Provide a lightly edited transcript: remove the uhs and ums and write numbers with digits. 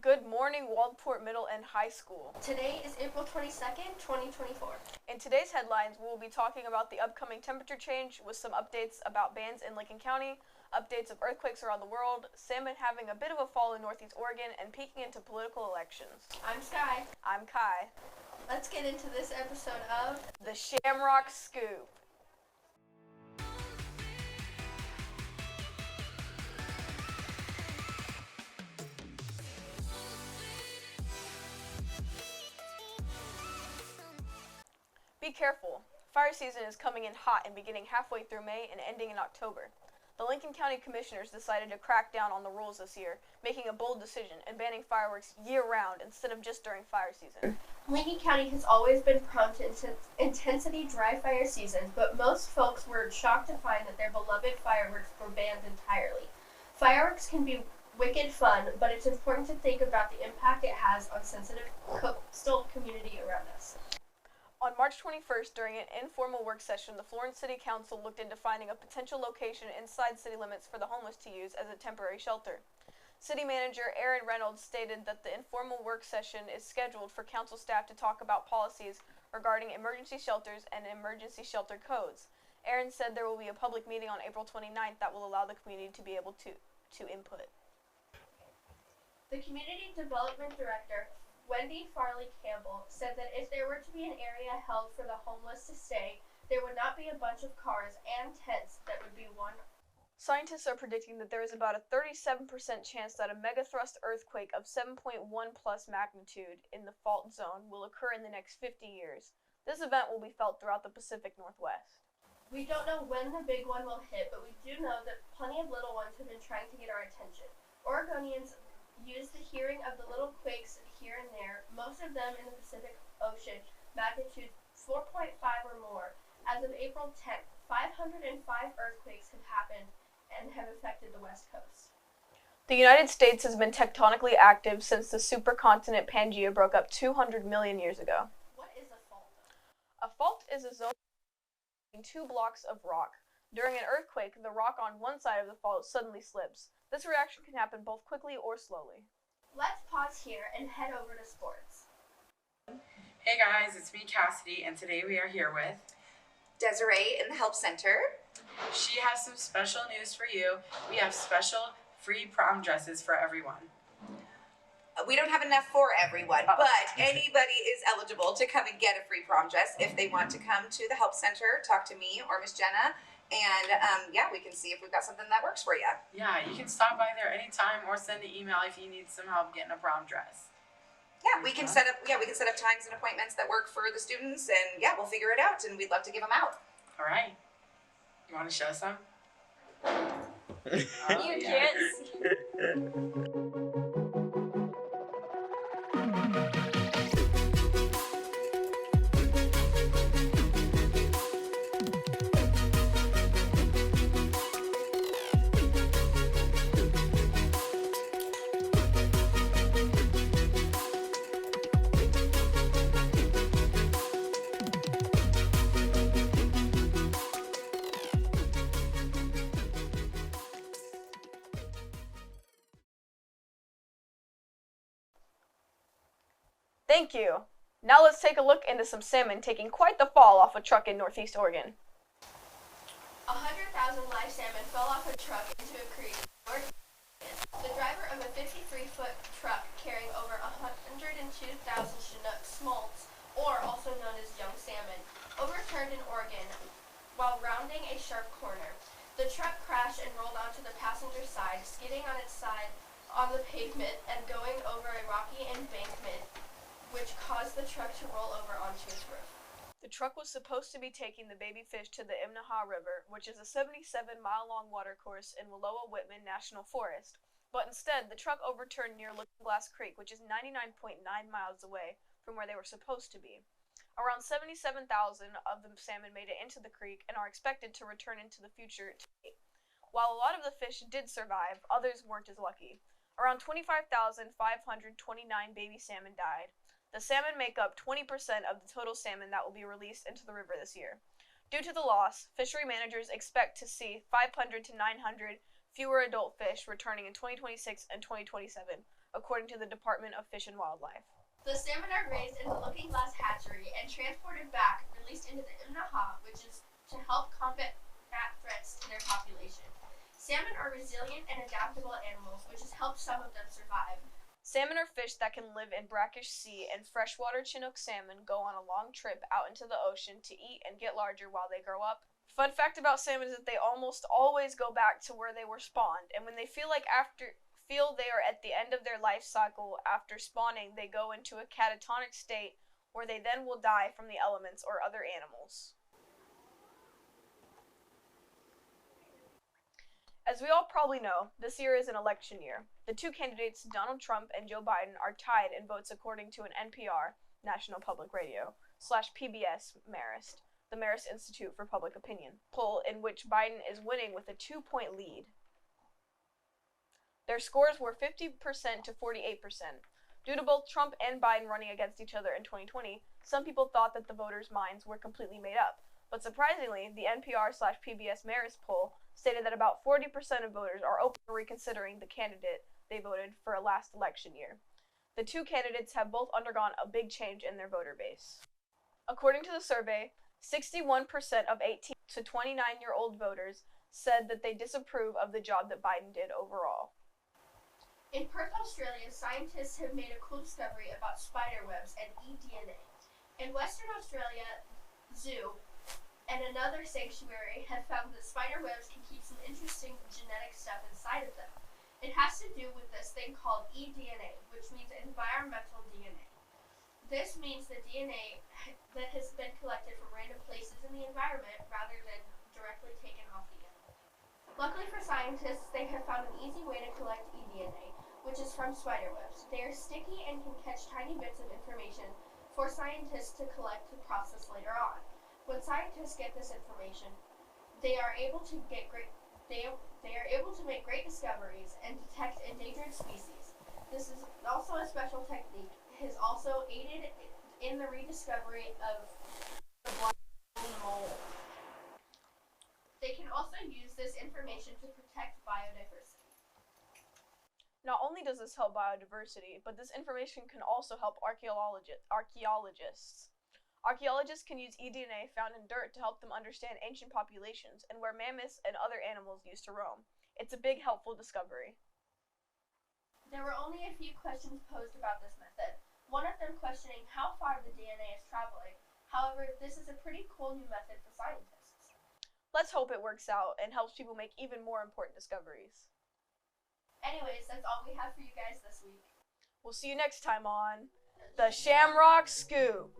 Good morning, Waldport Middle and High School. Today is April 22nd, 2024. In today's headlines, we will be talking about the upcoming temperature change with some updates about bans in Lincoln County, updates of earthquakes around the world, salmon having a bit of a fall in Northeast Oregon, and peeking into political elections. I'm Sky. I'm Kai. Let's get into this episode of The Shamrock Scoop. Be careful. Fire season is coming in hot and beginning halfway through May and ending in October. The Lincoln County Commissioners decided to crack down on the rules this year, making a bold decision and banning fireworks year-round instead of just during fire season. Lincoln County has always been prone to intensity dry fire seasons, but most folks were shocked to find that their beloved fireworks were banned entirely. Fireworks can be wicked fun, but it's important to think about the impact it has on sensitive coastal community around us. On March 21st, during an informal work session, the Florence City Council looked into finding a potential location inside city limits for the homeless to use as a temporary shelter. City Manager Aaron Reynolds stated that the informal work session is scheduled for council staff to talk about policies regarding emergency shelters and emergency shelter codes. Aaron said there will be a public meeting on April 29th that will allow the community to be able to input. The Community Development Director, Wendy Farley Campbell, said that if there were to be an area held for the homeless to stay, there would not be a bunch of cars and tents that would be one. Scientists are predicting that there is about a 37% chance that a megathrust earthquake of 7.1 plus magnitude in the fault zone will occur in the next 50 years. This event will be felt throughout the Pacific Northwest. We don't know when the big one will hit, but we do know that plenty of little ones have been trying to get our attention. Oregonians use the hearing of the little quakes here and there, most of them in the Pacific Ocean, magnitude 4.5 or more. As of April 10th, 505 earthquakes have happened and have affected the West Coast. The United States has been tectonically active since the supercontinent Pangaea broke up 200 million years ago. What is a fault? A fault is a zone between two blocks of rock. During an earthquake, the rock on one side of the fault suddenly slips. This reaction can happen both quickly or slowly. Let's pause here and head over to sports. Hey guys, it's me, Cassidy, and today we are here with Desiree in the Help Center. She has some special news for you. We have special free prom dresses for everyone. We don't have enough for everyone, but anybody is eligible to come and get a free prom dress if they want to come to the Help Center, talk to me or Miss Jenna, and we can see if we've got something that works for you. Yeah, you can stop by there anytime or send an email if you need some help getting a prom dress. Yeah, we can set up times and appointments that work for the students, and we'll figure it out, and we'd love to give them out. All right. You want to show some? You can't see. Thank you. Now let's take a look into some salmon taking quite the fall off a truck in Northeast Oregon. 100,000 live salmon fell off a truck into a creek. The driver of a 53-foot truck carrying over 102,000 Chinook smolts, or also known as young salmon, overturned in Oregon while rounding a sharp corner. The truck crashed and rolled onto the passenger side, skidding on its side on the pavement and going over a rocky embankment, which caused the truck to roll over onto its roof. The truck was supposed to be taking the baby fish to the Imnaha River, which is a 77-mile-long watercourse in Wallowa-Whitman National Forest, but instead the truck overturned near Looking Glass Creek, which is 99.9 miles away from where they were supposed to be. Around 77,000 of the salmon made it into the creek and are expected to return into the future to eat. While a lot of the fish did survive, others weren't as lucky. Around 25,529 baby salmon died. The salmon make up 20% of the total salmon that will be released into the river this year. Due to the loss, fishery managers expect to see 500 to 900 fewer adult fish returning in 2026 and 2027, according to the Department of Fish and Wildlife. The salmon are raised in the Looking Glass hatchery and transported back, released into the Imnaha, which is to help combat threats to their population. Salmon are resilient and adaptable animals, which has helped some of them survive. Salmon are fish that can live in brackish sea, and freshwater Chinook salmon go on a long trip out into the ocean to eat and get larger while they grow up. Fun fact about salmon is that they almost always go back to where they were spawned, and when they feel they are at the end of their life cycle after spawning, they go into a catatonic state where they then will die from the elements or other animals. As we all probably know, this year is an election year. The two candidates, Donald Trump and Joe Biden, are tied in votes according to an NPR, National Public Radio, /PBS Marist, the Marist Institute for Public Opinion, poll in which Biden is winning with a 2-point lead. Their scores were 50% to 48%. Due to both Trump and Biden running against each other in 2020, some people thought that the voters' minds were completely made up. But surprisingly, the NPR/PBS Marist poll stated that about 40% of voters are open to reconsidering the candidate they voted for last election year. The two candidates have both undergone a big change in their voter base. According to the survey, 61% of 18 to 29-year-old voters said that they disapprove of the job that Biden did overall. In Perth, Australia, scientists have made a cool discovery about spider webs and eDNA. In Western Australia Zoo and another sanctuary have found that spider webs can keep some interesting genetic stuff inside of them. It has to do with this thing called eDNA, which means environmental DNA. This means the DNA that has been collected from random places in the environment rather than directly taken off the animal. Luckily for scientists, they have found an easy way to collect eDNA, which is from spider webs. They are sticky and can catch tiny bits of information for scientists to collect and process later on. When scientists get this information, they are able to make great discoveries and detect endangered species. This is also a special technique. It has also aided in the rediscovery of the black mole. They can also use this information to protect biodiversity. Not only does this help biodiversity, but this information can also help archaeologists. Archaeologists can use eDNA found in dirt to help them understand ancient populations and where mammoths and other animals used to roam. It's a big, helpful discovery. There were only a few questions posed about this method, one of them questioning how far the DNA is traveling. However, this is a pretty cool new method for scientists. Let's hope it works out and helps people make even more important discoveries. Anyways, that's all we have for you guys this week. We'll see you next time on the Shamrock Scoop.